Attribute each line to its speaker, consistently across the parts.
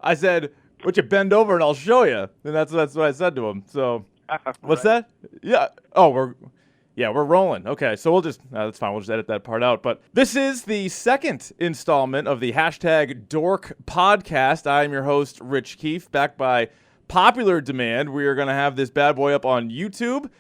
Speaker 1: I said, "Would you bend over and I'll show you?" And that's what I said to him. So, what's
Speaker 2: Right.
Speaker 1: that? Yeah. Oh, we're rolling. Okay, so we'll just that's fine. We'll just edit that part out. But this is the second installment of the #DORK podcast. I am your host, Rich Keefe, back by popular demand. We are going to have this bad boy up on YouTube.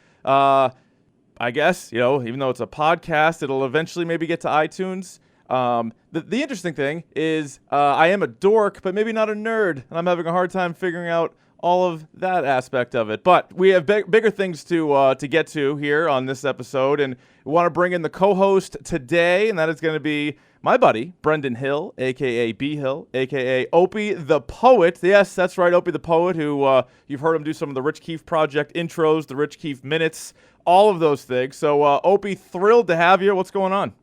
Speaker 1: I guess, even though it's a podcast, it'll eventually maybe get to iTunes. The interesting thing is I am a dork, but maybe not a nerd, and I'm having a hard time figuring out all of that aspect of it. But we have bigger things to get to here on this episode, and we want to bring in the co-host today, and that is going to be my buddy, Brendan Hill, a.k.a. B. Hill, a.k.a. Opey The Poet. Yes, that's right, Opey The Poet, who you've heard him do some of the Rich Keefe Project intros, the Rich Keefe Minutes, all of those things. So, Opey, thrilled to have you. What's going on?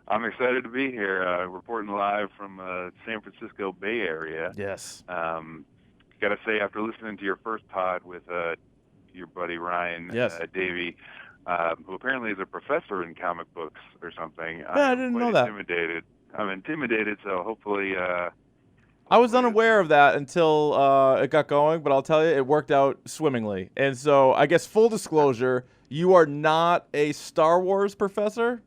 Speaker 2: I'm excited to be here, reporting live from San Francisco Bay Area.
Speaker 1: Yes.
Speaker 2: Got to say, after listening to your first pod with your buddy Ryan Davey, who apparently is a professor in comic books or something,
Speaker 1: Yeah, I didn't know that.
Speaker 2: I'm intimidated, so hopefully...
Speaker 1: I was unaware of that until it got going, but I'll tell you, it worked out swimmingly. And so, I guess, full disclosure, you are not a Star Wars professor?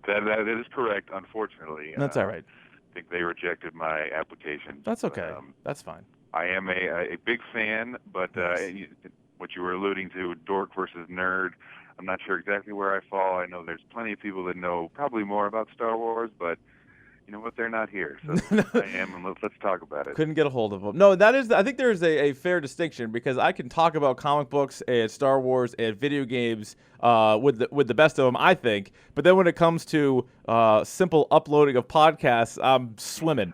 Speaker 2: That is correct, unfortunately.
Speaker 1: That's all right.
Speaker 2: I think they rejected my application.
Speaker 1: That's okay. That's fine.
Speaker 2: I am a big fan, but what you were alluding to, dork versus nerd, I'm not sure exactly where I fall. I know there's plenty of people that know probably more about Star Wars, but you know what? They're not here, so I am, and let's talk about it.
Speaker 1: Couldn't get a hold of them. No, I think there's a fair distinction, because I can talk about comic books and Star Wars and video games with the best of them, I think. But then when it comes to simple uploading of podcasts, I'm swimming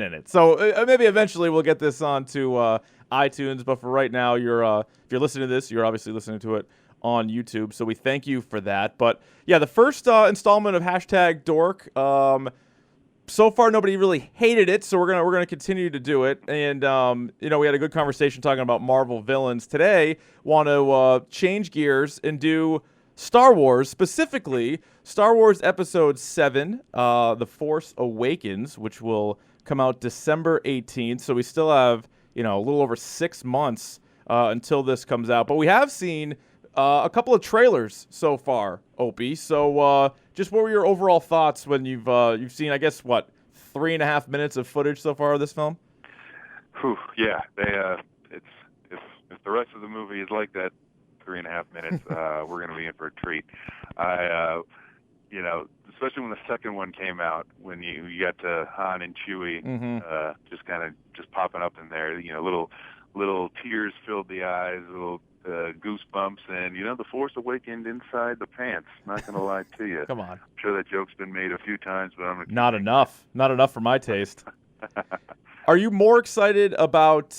Speaker 1: in it. So maybe eventually we'll get this onto iTunes. But for right now, if you're listening to this, you're obviously listening to it on YouTube. So we thank you for that. But yeah, the first installment of #Dork. So far, nobody really hated it, so we're gonna continue to do it. And we had a good conversation talking about Marvel villains. Today, want to change gears and do Star Wars, specifically Star Wars Episode 7, The Force Awakens, which will come out December 18th. So we still have a little over 6 months until this comes out. But we have seen a couple of trailers so far, Opie. So just what were your overall thoughts when you've seen, I guess, 3.5 minutes of footage so far of this film?
Speaker 2: Yeah, if the rest of the movie is like that 3.5 minutes, we're going to be in for a treat. Especially when the second one came out, when you got to Han and Chewie, just popping up in there, little tears filled the eyes, little goosebumps, and the Force awakened inside the pants. Not gonna lie to you.
Speaker 1: Come on.
Speaker 2: I'm sure that joke's been made a few times, but I'm
Speaker 1: not enough for my taste. Are you more excited about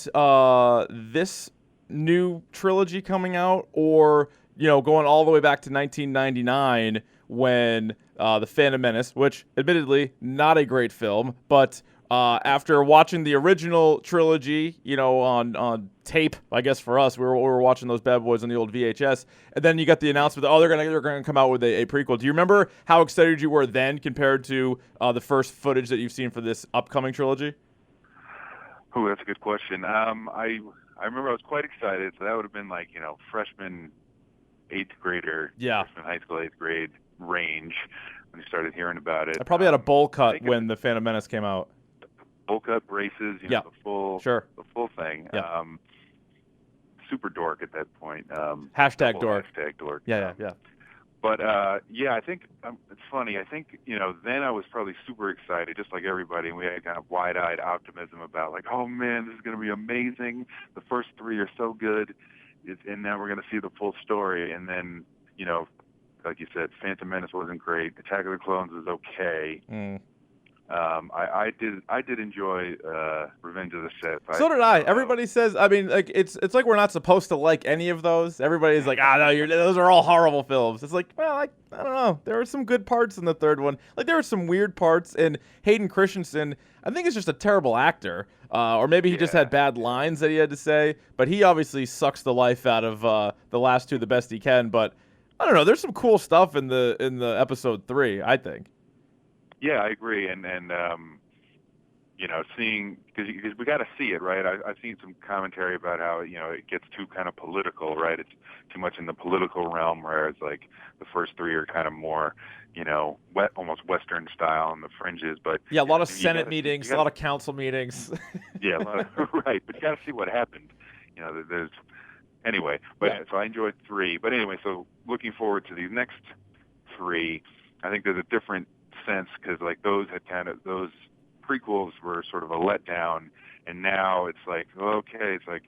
Speaker 1: this new trilogy coming out, or going all the way back to 1999 when the Phantom Menace, which admittedly not a great film, but after watching the original trilogy, on tape, I guess for us, we were watching those bad boys on the old VHS, and then you got the announcement that they're gonna come out with a prequel. Do you remember how excited you were then compared to the first footage that you've seen for this upcoming trilogy?
Speaker 2: Oh, that's a good question. I remember I was quite excited. So that would have been like freshman, 8th grader, freshman high school 8th grade range when you started hearing about it.
Speaker 1: I probably had a bowl cut when the Phantom Menace came out.
Speaker 2: Bowl cut, braces, the full thing.
Speaker 1: Yeah.
Speaker 2: Super dork at that point.
Speaker 1: #Dork.
Speaker 2: #Dork.
Speaker 1: Yeah.
Speaker 2: But I think it's funny. I think then I was probably super excited, just like everybody, and we had kind of wide-eyed optimism about oh man, this is going to be amazing. The first 3 are so good, and now we're going to see the full story. And then like you said, Phantom Menace wasn't great. Attack of the Clones was okay. I did enjoy Revenge of the Sith.
Speaker 1: So did I. Everybody says, it's like we're not supposed to like any of those. Everybody's like, no, those are all horrible films. It's like, well, I don't know. There were some good parts in the third one. There were some weird parts, and Hayden Christensen, I think, is just a terrible actor. Or maybe he just had bad lines that he had to say. But he obviously sucks the life out of the last two the best he can. But I don't know. There's some cool stuff in the episode 3, I think.
Speaker 2: Yeah, I agree, and seeing, because we got to see it, right? I've seen some commentary about how it gets too kind of political, right? It's too much in the political realm, whereas like the first three are kind of more, almost Western style on the fringes. But
Speaker 1: yeah, a lot of Senate meetings, a lot of council meetings.
Speaker 2: Yeah, right. But you got to see what happened. There's anyway. But so I enjoyed 3. But anyway, so looking forward to these next 3. I think there's a different sense because like those prequels were sort of a letdown, and now it's like, okay, it's like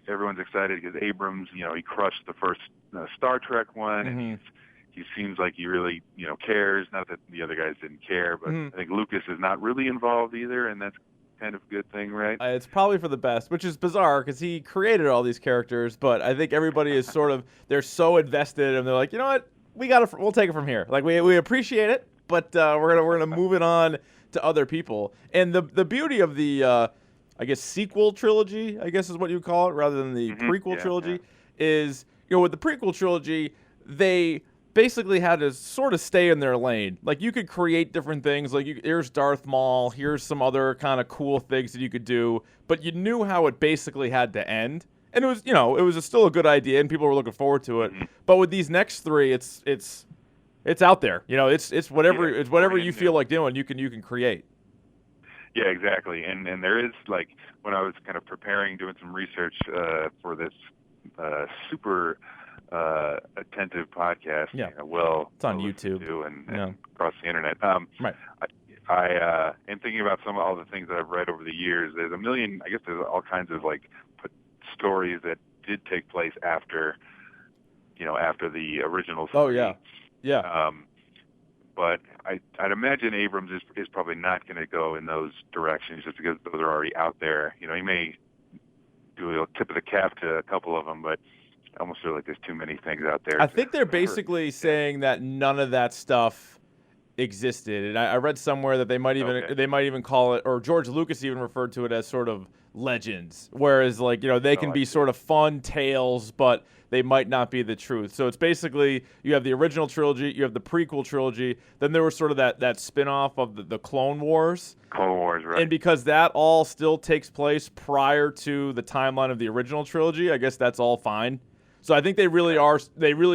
Speaker 2: everyone's excited because Abrams, he crushed the first Star Trek one, and he seems like he really, cares. Not that the other guys didn't care, but I think Lucas is not really involved either, and that's kind of a good thing, right?
Speaker 1: It's probably for the best, which is bizarre because he created all these characters, but I think everybody is they're so invested, and they're like, you know what, we'll take it from here. Like we appreciate it, but we're gonna move it on to other people. And the beauty of the I guess sequel trilogy, I guess is what you call it, rather than the prequel trilogy, is with the prequel trilogy, they basically had to sort of stay in their lane. Like you could create different things. Like here's Darth Maul, here's some other kind of cool things that you could do, but you knew how it basically had to end. And it was still a good idea, and people were looking forward to it. But with these next 3, it's out there. It's whatever you feel like doing, you can create.
Speaker 2: Yeah, exactly. And there is, like, when I was kind of preparing, doing some research for this super attentive podcast,
Speaker 1: it's on YouTube
Speaker 2: and across the internet.
Speaker 1: Right.
Speaker 2: I am thinking about all the things that I've read over the years. There's a million, I guess there's all kinds of like stories that did take place after the original story.
Speaker 1: Oh yeah. Yeah.
Speaker 2: But I'd imagine Abrams is probably not going to go in those directions just because those are already out there. He may do a tip of the cap to a couple of them, but I almost feel like there's too many things out there.
Speaker 1: I think they're basically saying that none of that stuff existed, and I read somewhere that they might even call it, or George Lucas even referred to it as sort of legends, whereas like they can be sort of fun tales, but they might not be the truth. So it's basically you have the original trilogy, you have the prequel trilogy, then there was sort of that spin-off of the Clone Wars.
Speaker 2: Clone Wars, right.
Speaker 1: And because that all still takes place prior to the timeline of the original trilogy, I guess that's all fine. So I think they really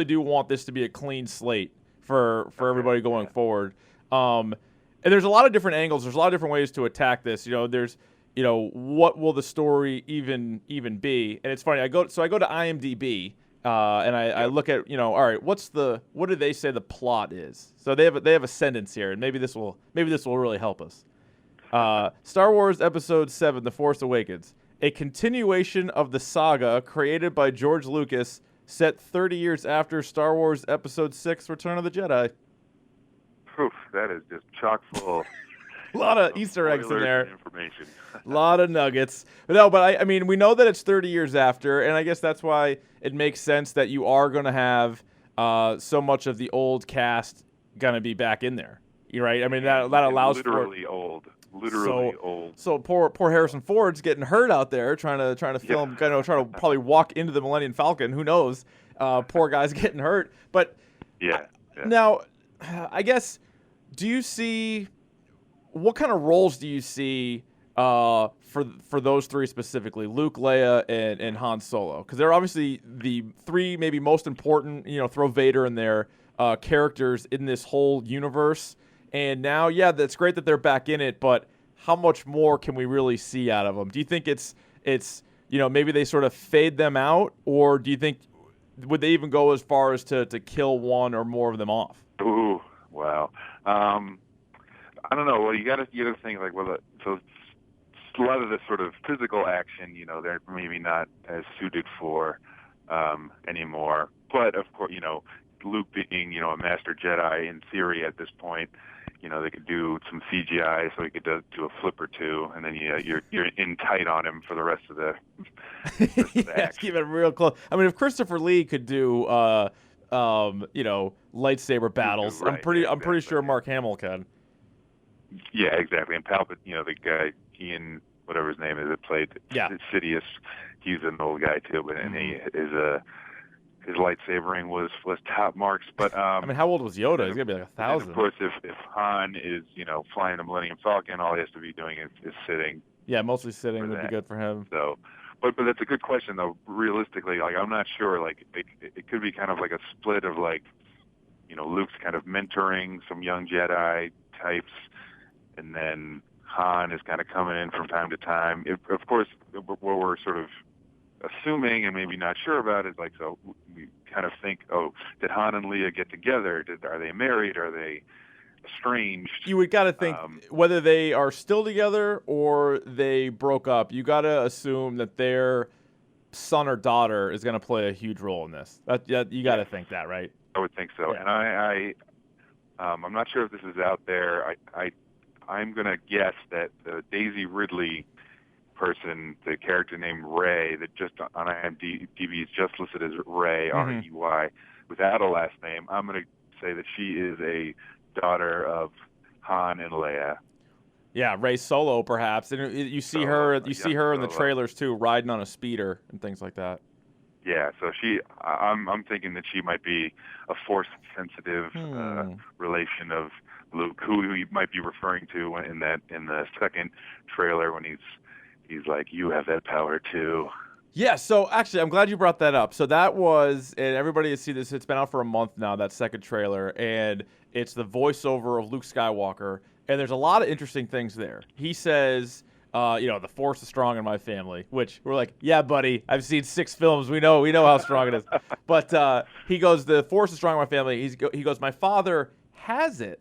Speaker 1: do want this to be a clean slate for everybody going forward. And there's a lot of different angles. There's a lot of different ways to attack this. There's what will the story even be? And it's funny. I go to IMDb and I look at all right, what do they say the plot is? So they have a sentence here, and maybe this will really help us. Star Wars Episode 7: The Force Awakens, a continuation of the saga created by George Lucas, set 30 years after Star Wars Episode 6: Return of the Jedi.
Speaker 2: Oof, that is just chock full.
Speaker 1: A lot of Easter eggs in there.
Speaker 2: Information.
Speaker 1: A lot of nuggets. But I mean, we know that it's 30 years after, and I guess that's why it makes sense that you are going to have so much of the old cast going to be back in there. You're right. I mean, that allows
Speaker 2: literally
Speaker 1: for
Speaker 2: old. Literally old.
Speaker 1: So poor Harrison Ford's getting hurt out there trying to film, trying to probably walk into the Millennium Falcon. Who knows? Poor guy's getting hurt. But now, I guess, do you see? What kind of roles do you see for those 3 specifically, Luke, Leia, and Han Solo? Because they're obviously the 3 maybe most important, throw Vader in there, characters in this whole universe. And now, that's great that they're back in it, but how much more can we really see out of them? Do you think it's maybe they sort of fade them out, or do you think would they even go as far as to kill one or more of them off?
Speaker 2: Ooh, wow. I don't know. Well, you got to think like, so a lot of the sort of physical action, they're maybe not as suited for anymore. But of course, Luke being a master Jedi in theory at this point, they could do some CGI, so he could do a flip or two, and then you're in tight on him for the rest of the.
Speaker 1: Keep it real close. I mean, if Christopher Lee could do lightsaber battles, I'm pretty sure Mark Hamill can.
Speaker 2: Yeah, exactly. And Palpatine, the guy Ian, whatever his name is, that played Sidious, he's an old guy too, but and he is his lightsabering was top marks. But
Speaker 1: I mean, how old was Yoda? He's gonna be like 1,000.
Speaker 2: Of course, if Han is flying the Millennium Falcon, all he has to be doing is sitting.
Speaker 1: Yeah, mostly sitting would be good for him.
Speaker 2: So, but that's a good question though. Realistically, like I'm not sure. Like it could be kind of like a split of like, Luke's kind of mentoring some young Jedi types, and then Han is kind of coming in from time to time. Of course, what we're sort of assuming and maybe not sure about is like, so we kind of think, oh, did Han and Leia get together? Are they married? Are they estranged?
Speaker 1: You would got to think whether they are still together or they broke up. You got to assume that their son or daughter is going to play a huge role in this. You got to think that, right?
Speaker 2: I would think so.
Speaker 1: Yeah.
Speaker 2: And I'm not sure if this is out there. I'm going to guess that the Daisy Ridley person, the character named Rey, that just on IMDb is just listed as Rey, R-E-Y, without a last name. I'm going to say that she is a daughter of Han and Leia.
Speaker 1: Yeah, Rey Solo, perhaps. And you see her. You see her in the trailers too, riding on a speeder and things like that.
Speaker 2: Yeah, so I'm thinking that she might be a Force-sensitive relation of Luke, who he might be referring to in the second trailer when he's like, "You have that power too."
Speaker 1: Yeah, so actually, I'm glad you brought that up. So that was, and everybody has seen this. It's been out for a month now. That second trailer, and it's the voiceover of Luke Skywalker, and there's a lot of interesting things there. He says, the Force is strong in my family, which we're like, yeah, buddy, I've seen 6 films. We know how strong it is. But he goes, the Force is strong in my family. He goes, my father has it,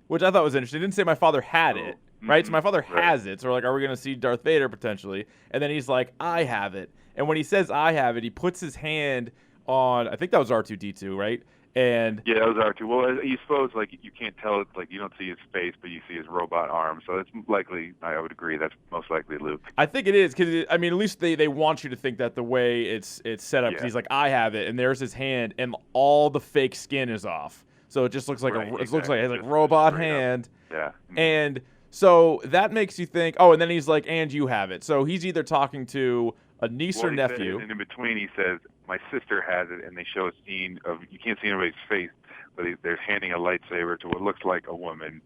Speaker 1: which I thought was interesting. He didn't say my father had it, right? So my father has it. So we're like, are we going to see Darth Vader potentially? And then he's like, I have it. And when he says I have it, he puts his hand on, I think that was R2-D2, right? And
Speaker 2: yeah, that was R2. Well, you suppose like you can't tell it, like you don't see his face, but you see his robot arm. So it's likely, I would agree, that's most likely Luke.
Speaker 1: I think it is because at least they want you to think that the way it's set up. Because he's like, I have it, and there's his hand, and all the fake skin is off, so it just looks like looks like a robot hand.
Speaker 2: Yeah.
Speaker 1: And so that makes you think. Oh, and then he's like, and you have it. So he's either talking to a niece or nephew.
Speaker 2: And in between, he says, my sister has it, and they show a scene of, you can't see anybody's face, but they're handing a lightsaber to what looks like a woman.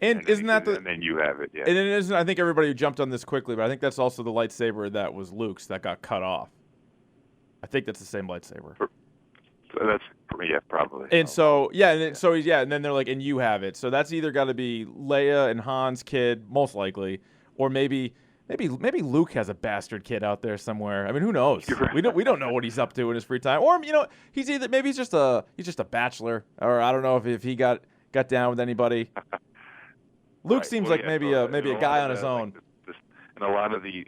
Speaker 1: And isn't that
Speaker 2: and then you have it, yeah.
Speaker 1: And then isn't, I think everybody jumped on this quickly, but I think that's also the lightsaber that was Luke's that got cut off. I think that's the same lightsaber.
Speaker 2: So that's, yeah, probably.
Speaker 1: And so, and then they're like, and you have it. So that's either got to be Leia and Han's kid, most likely, or maybe Luke has a bastard kid out there somewhere. I mean, who knows? We don't know what he's up to in his free time. Or he's just a bachelor, or I don't know if he got down with anybody. Luke seems like maybe a guy on his own.
Speaker 2: And a lot of the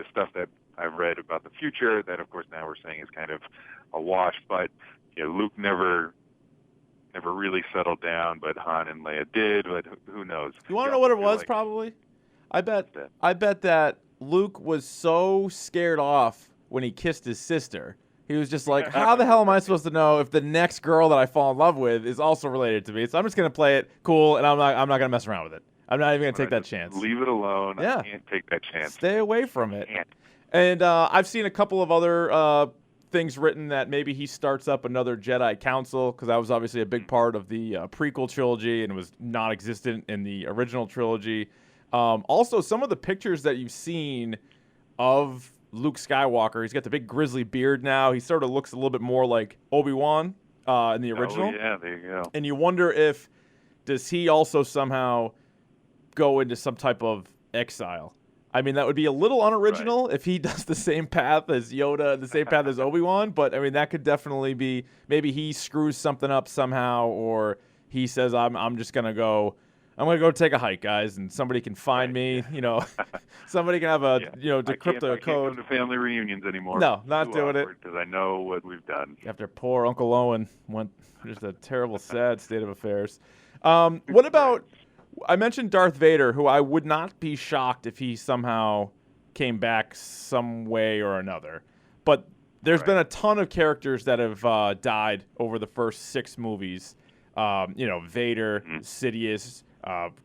Speaker 2: stuff that I've read about the future that of course now we're saying is kind of a wash, but Luke never really settled down, but Han and Leia did. But who knows?
Speaker 1: You want to know what it was? Probably. I bet that Luke was so scared off when he kissed his sister. He was just like, how the hell am I supposed to know if the next girl that I fall in love with is also related to me? So I'm just going to play it cool, and I'm not going to mess around with it. I'm not even going to take that chance.
Speaker 2: Leave it alone.
Speaker 1: Yeah.
Speaker 2: I can't take that chance.
Speaker 1: Stay away from it. And I've seen a couple of other things written that maybe he starts up another Jedi Council, because that was obviously a big part of the prequel trilogy and was non-existent in the original trilogy. Also, some of the pictures that you've seen of Luke Skywalker, he's got the big grizzly beard now. He sort of looks a little bit more like Obi-Wan in the original.
Speaker 2: Oh, yeah, there you go.
Speaker 1: And you wonder does he also somehow go into some type of exile? I mean, that would be a little unoriginal if he does the same path as Yoda, the same path as Obi-Wan, but I mean, that could definitely be, maybe he screws something up somehow, or he says, I'm just going to go take a hike, guys, and somebody can find me. Somebody can have decrypt a code.
Speaker 2: I can't come to family reunions anymore.
Speaker 1: No, not doing it.
Speaker 2: Because I know what we've done.
Speaker 1: After poor Uncle Owen went just a terrible, sad state of affairs. What about, I mentioned Darth Vader, who I would not be shocked if he somehow came back some way or another. But there's been a ton of characters that have died over the first 6 movies. Vader, Sidious,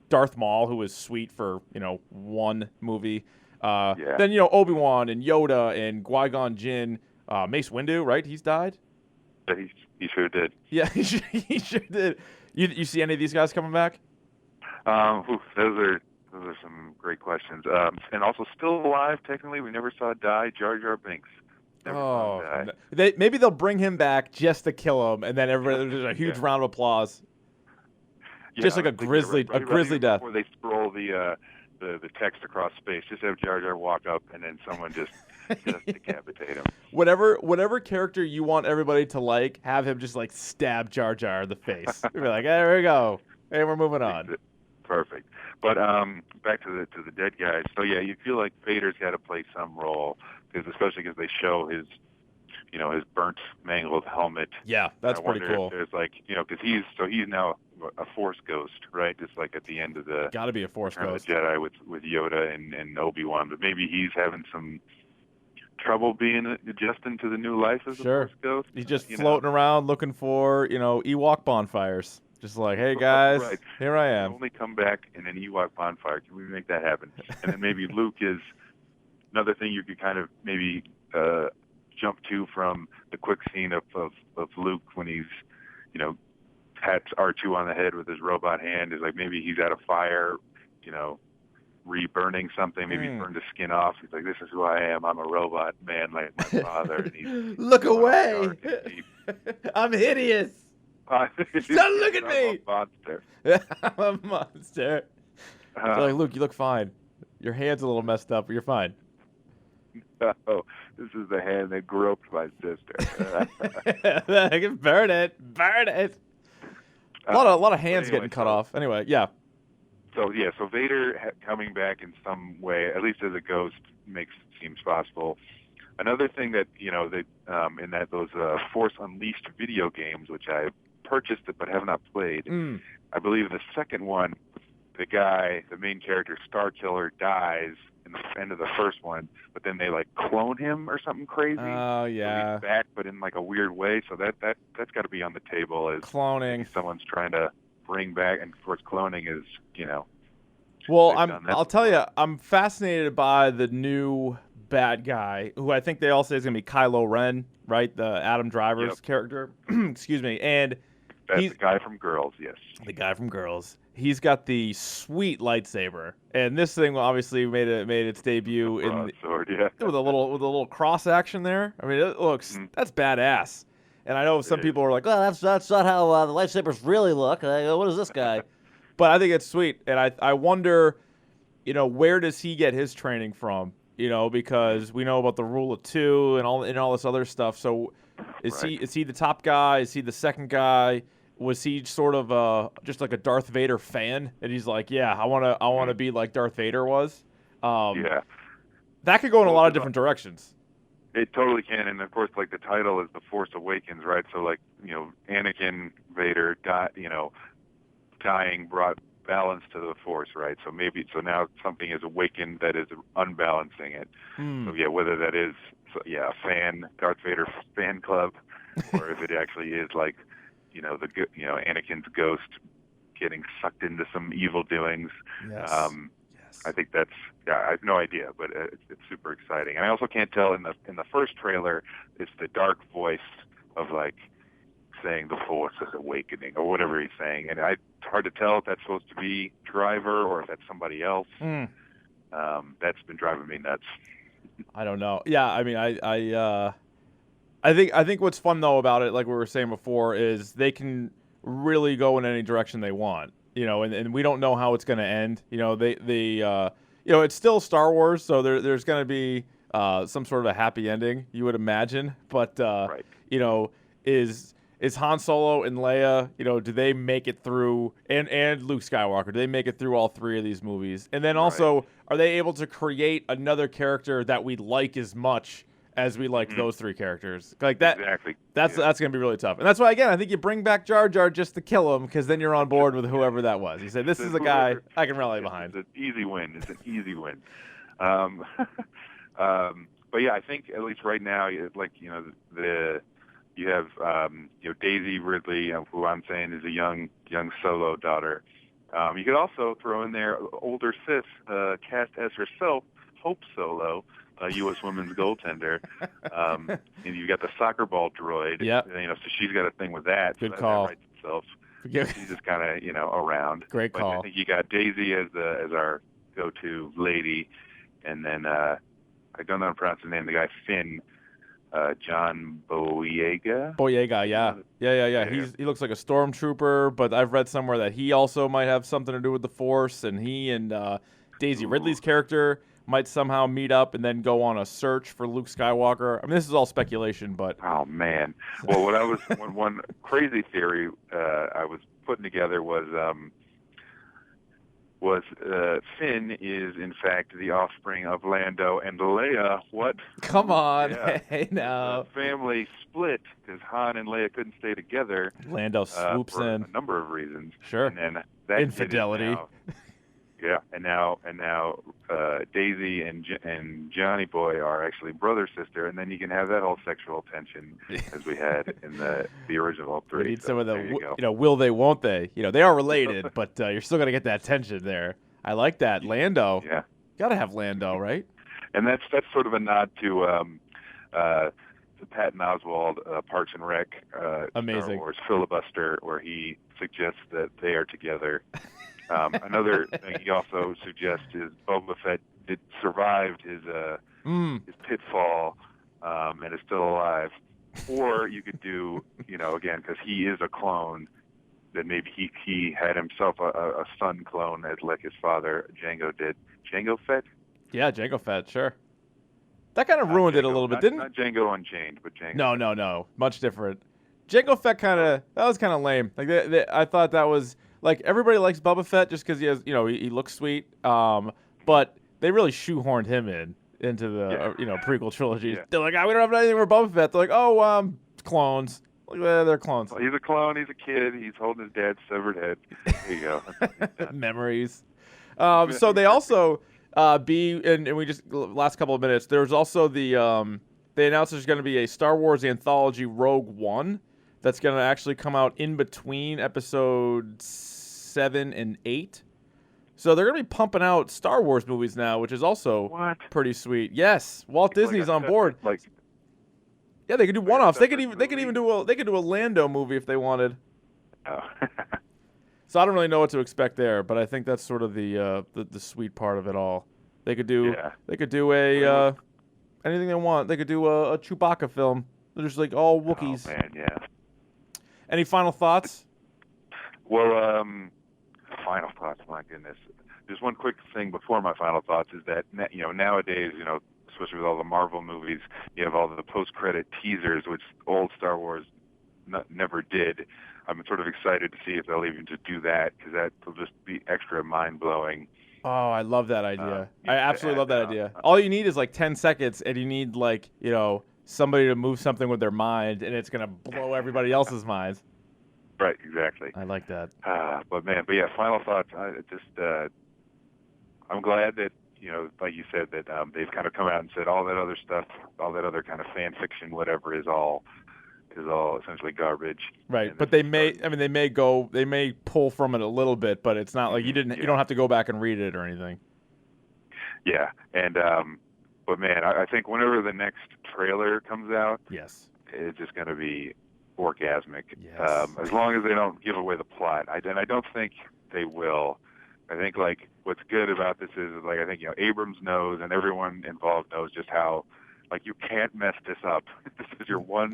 Speaker 1: Darth Maul, who was sweet for, 1 movie. Then, Obi-Wan and Yoda and Qui-Gon Jinn, Mace Windu, right? He's died.
Speaker 2: He sure did.
Speaker 1: Yeah, he sure did. You see any of these guys coming back?
Speaker 2: Those are some great questions. And also still alive technically. We never saw die. Jar Jar Binks. Never saw him die.
Speaker 1: No. Maybe they'll bring him back just to kill him, and then everybody there's a huge round of applause.
Speaker 2: Yeah,
Speaker 1: just like a grizzly death.
Speaker 2: Before they scroll the text across space, just have Jar Jar walk up and then someone just decapitate him.
Speaker 1: Whatever character you want everybody to like, have him just like stab Jar Jar in the face. You'll be like, there we go. Hey, we're moving on.
Speaker 2: Perfect. But back to the dead guys. So yeah, you feel like Vader's got to play some role, especially because they show his burnt, mangled helmet.
Speaker 1: Yeah, that's pretty cool.
Speaker 2: If there's like, because he's now a Force ghost, right? Just like at the end of the
Speaker 1: got to be a Force ghost.
Speaker 2: The Jedi with Yoda and Obi-Wan, but maybe he's having some trouble adjusting to the new life as a Force ghost.
Speaker 1: He's just floating around looking for Ewok bonfires. Just like, hey guys,
Speaker 2: right.
Speaker 1: Here I am.
Speaker 2: Only come back in an Ewok bonfire. Can we make that happen? And then maybe Luke is another thing you could kind of maybe jump to from the quick scene of Luke when he's, pats R2 on the head with his robot hand. Is like maybe he's at a fire, re-burning something. Maybe he's burned his skin off. He's like, this is who I am. I'm a robot man like my father. And he's
Speaker 1: look away. I'm hideous. Don't look at me.
Speaker 2: I'm a monster.
Speaker 1: I'm a monster. Like, Luke, you look fine. Your hand's a little messed up, but you're fine.
Speaker 2: No, this is the hand that groped my sister.
Speaker 1: Burn it. Burn it. A lot of hands getting cut off. Anyway, yeah.
Speaker 2: So Vader coming back in some way, at least as a ghost, seems possible. Another thing that in those Force Unleashed video games, which I purchased but have not played. I believe the second one, the main character, Star Killer, dies in the end of the first one, but then they like clone him or something crazy.
Speaker 1: Oh yeah.
Speaker 2: So he's back, but in like a weird way. So that's got to be on the table as
Speaker 1: cloning.
Speaker 2: Someone's trying to bring back, and of course, cloning is
Speaker 1: Well, I'll tell you, I'm fascinated by the new bad guy, who I think they all say is going to be Kylo Ren, right? The Adam Driver's character. Excuse me. And
Speaker 2: that's the guy from Girls, yes.
Speaker 1: The guy from Girls. He's got the sweet lightsaber, and this thing obviously made its debut with a little cross action there. I mean, it looks that's badass. And I know some people are like, "Oh, that's not how the lightsabers really look." What is this guy? But I think it's sweet, and I wonder, where does he get his training from? Because we know about the rule of two and all this other stuff. So, is he the top guy? Is he the second guy? Was he sort of just like a Darth Vader fan? And he's like, yeah, I want to be like Darth Vader was.
Speaker 2: Yeah,
Speaker 1: that could go in a lot of different directions.
Speaker 2: It totally can, and of course, like the title is The Force Awakens, right? So, like Anakin Vader, dying brought balance to the Force, right? So now something is awakened that is unbalancing it. So yeah, whether that is a Darth Vader fan club, or if it actually is like Anakin's ghost getting sucked into some evil doings.
Speaker 1: Yes.
Speaker 2: I think I have no idea, but it's super exciting. And I also can't tell in the first trailer, it's the dark voice of like saying the Force is awakening or whatever he's saying, and it's hard to tell if that's supposed to be Driver or if that's somebody else. That's been driving me nuts.
Speaker 1: I don't know. Yeah, I mean, I think what's fun though about it, like we were saying before, is they can really go in any direction they want, and we don't know how it's going to end. It's still Star Wars, so there's going to be some sort of a happy ending, you would imagine. But is Han Solo and Leia, do they make it through, and Luke Skywalker, do they make it through all three of these movies? And then also, are they able to create another character that we like as much as we like those three characters? Like that.
Speaker 2: Exactly.
Speaker 1: That's going to be really tough. And that's why, again, I think you bring back Jar Jar just to kill him, because then you're on board with whoever that was. You say, this is a guy I can rally behind.
Speaker 2: It's an easy win. But yeah, I think at least right now, you have Daisy Ridley, who I'm saying is a young Solo daughter. You could also throw in there older sis, cast as herself, Hope Solo, U.S. women's goaltender. And you got the soccer ball droid.
Speaker 1: Yep.
Speaker 2: So she's got a thing with that.
Speaker 1: Good
Speaker 2: so
Speaker 1: call.
Speaker 2: That writes itself. She's just kind of, around.
Speaker 1: Great call.
Speaker 2: But I think you got Daisy as our go-to lady, and then I don't know how to pronounce his name. The guy Finn, John Boyega.
Speaker 1: Boyega, yeah. He looks like a stormtrooper, but I've read somewhere that he also might have something to do with the Force, and he and Daisy Ridley's character might somehow meet up and then go on a search for Luke Skywalker. I mean, this is all speculation, but
Speaker 2: oh man. Well, one crazy theory I was putting together was Finn is in fact the offspring of Lando and Leia. What?
Speaker 1: Come on,
Speaker 2: yeah.
Speaker 1: Hey now.
Speaker 2: The family split because Han and Leia couldn't stay together.
Speaker 1: Lando swoops
Speaker 2: for
Speaker 1: in
Speaker 2: a number of reasons.
Speaker 1: Sure.
Speaker 2: And then that
Speaker 1: infidelity.
Speaker 2: Yeah, and now Daisy and Johnny Boy are actually brother sister, and then you can have that whole sexual tension as we had in the original 3.
Speaker 1: We need some of the will they, won't they? They are related, but you're still gonna get that tension there. I like that. Lando.
Speaker 2: Yeah,
Speaker 1: gotta have Lando, right?
Speaker 2: And that's sort of a nod to Patton Oswalt, Parks and Rec,
Speaker 1: Amazing.
Speaker 2: Star Wars filibuster, where he suggests that they are together. Another thing he also suggests is Boba Fett survived his pitfall and is still alive. Or you could do, again, because he is a clone, that maybe he had himself a son clone like his father Jango did. Jango Fett?
Speaker 1: Yeah, Jango Fett, sure. That kind of ruined it a little bit, didn't it?
Speaker 2: Not Django Unchained, but Jango.
Speaker 1: No. Much different. Jango Fett that was kind of lame. Like I thought that was... Like, everybody likes Boba Fett just because he has, he looks sweet. But they really shoehorned him into the, prequel trilogy. Yeah. They're like, we don't have anything for Boba Fett. They're like, clones. Like, they're clones.
Speaker 2: Well, he's a clone. He's a kid. He's holding his dad's severed head. There you go.
Speaker 1: Memories. So they also, and we just, last couple of minutes, there's also they announced there's going to be a Star Wars anthology, Rogue One, that's going to actually come out in between episodes 7 and 8. So they're going to be pumping out Star Wars movies now, which is also pretty sweet. Yes, Walt Disney's on board. Yeah, they could do one-offs. They could even do a Lando movie if they wanted.
Speaker 2: Oh.
Speaker 1: So I don't really know what to expect there, but I think that's sort of the sweet part of it all. They could do a anything they want. They could do a Chewbacca film. They're just like all Wookiees.
Speaker 2: Oh man, yeah.
Speaker 1: Any final thoughts?
Speaker 2: Well, final thoughts. My goodness. Just one quick thing before my final thoughts is that nowadays, especially with all the Marvel movies, you have all the post-credit teasers, which old Star Wars never did. I'm sort of excited to see if they'll even just do that, because that will just be extra mind-blowing.
Speaker 1: Oh, I love that idea. I absolutely love that idea. All you need is like 10 seconds, and you need somebody to move something with their mind, and it's going to blow everybody else's minds.
Speaker 2: Right, exactly.
Speaker 1: I like that.
Speaker 2: But yeah, final thoughts. I'm glad that, like you said, that they've kind of come out and said all that other stuff, all that other kind of fan fiction, whatever, is all essentially garbage.
Speaker 1: Right, but they may pull from it a little bit, but it's not like you don't have to go back and read it or anything.
Speaker 2: Yeah, and but man, I think whenever the next trailer comes out,
Speaker 1: yes,
Speaker 2: it's just going to be orgasmic.
Speaker 1: Yes.
Speaker 2: As long as they don't give away the plot, I don't think they will. I think what's good about this is I think Abrams knows, and everyone involved knows just how you can't mess this up. This is your one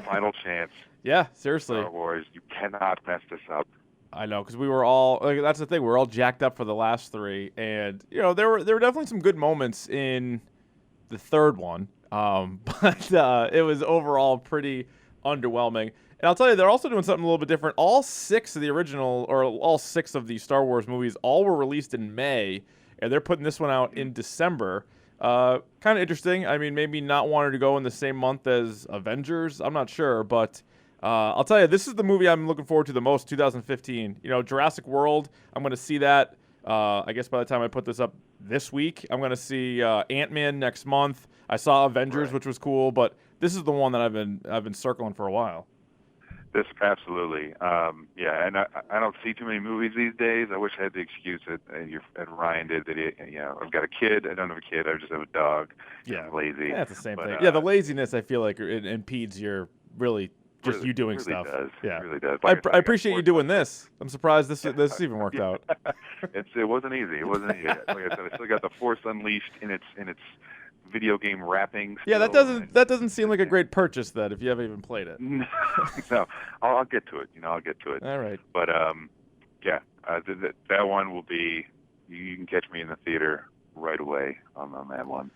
Speaker 2: final chance.
Speaker 1: Yeah, seriously.
Speaker 2: Star Wars, you cannot mess this up.
Speaker 1: I know, because we were all that's the thing. We were all jacked up for the last 3, and there were definitely some good moments in the third one, but it was overall pretty underwhelming. And I'll tell you, they're also doing something a little bit different. All 6 of the Star Wars movies all were released in May, and they're putting this one out in December. Kind of interesting. I mean, maybe not wanting to go in the same month as Avengers. I'm not sure, but I'll tell you, this is the movie I'm looking forward to the most, 2015. Jurassic World, I'm going to see that, I guess by the time I put this up this week. I'm going to see Ant-Man next month. I saw Avengers, which was cool, but this is the one that I've been circling for a while.
Speaker 2: This absolutely, yeah, and I don't see too many movies these days. I wish I had the excuse that Ryan did that. I've got a kid. I don't have a kid. I just have a dog.
Speaker 1: Yeah,
Speaker 2: I'm lazy.
Speaker 1: yeah, it's the same
Speaker 2: But,
Speaker 1: thing. Yeah, the laziness I feel like it impedes your really just
Speaker 2: really,
Speaker 1: you doing
Speaker 2: really
Speaker 1: stuff.
Speaker 2: Does.
Speaker 1: Yeah,
Speaker 2: It really does.
Speaker 1: I appreciate you doing this. I'm surprised this even worked out.
Speaker 2: It wasn't easy. It wasn't easy. Like I said, I still got the Force Unleashed in its video game wrapping.
Speaker 1: Yeah,
Speaker 2: still,
Speaker 1: that doesn't seem like a great purchase then if you haven't even played it.
Speaker 2: No, I'll get to it. I'll get to it.
Speaker 1: All right.
Speaker 2: But yeah, that one will be. You can catch me in the theater right away on that one.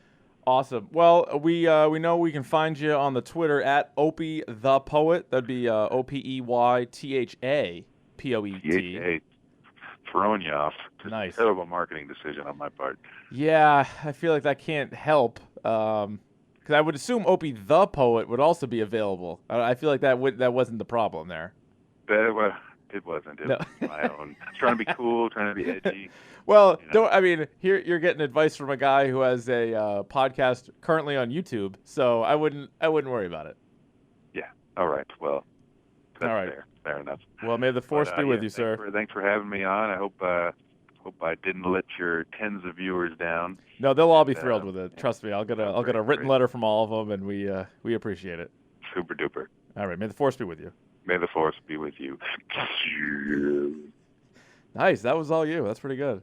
Speaker 1: Awesome. Well, we know we can find you on the Twitter at Opey the Poet. That'd be OPEYTHA POET.
Speaker 2: Throwing you off. Just
Speaker 1: Nice.
Speaker 2: A terrible marketing decision on my part.
Speaker 1: Yeah, I feel like that can't help. Because I would assume Opey the Poet would also be available. I feel like that wasn't the problem there.
Speaker 2: It wasn't. It was my own. Trying to be cool, trying to be edgy.
Speaker 1: Well, here you're getting advice from a guy who has a podcast currently on YouTube, so I wouldn't worry about it.
Speaker 2: Yeah. All right. Well, that's
Speaker 1: all right.
Speaker 2: Fair enough.
Speaker 1: Well, may the Force be with you, sir.
Speaker 2: Thanks for having me on. I hope I didn't let your tens of viewers down.
Speaker 1: No, they'll all be thrilled with it. Trust me. I'll get a written letter from all of them, and we appreciate it.
Speaker 2: Super duper.
Speaker 1: All right. May the Force be with you.
Speaker 2: May the Force be with you.
Speaker 1: Nice. That was all you. That's pretty good.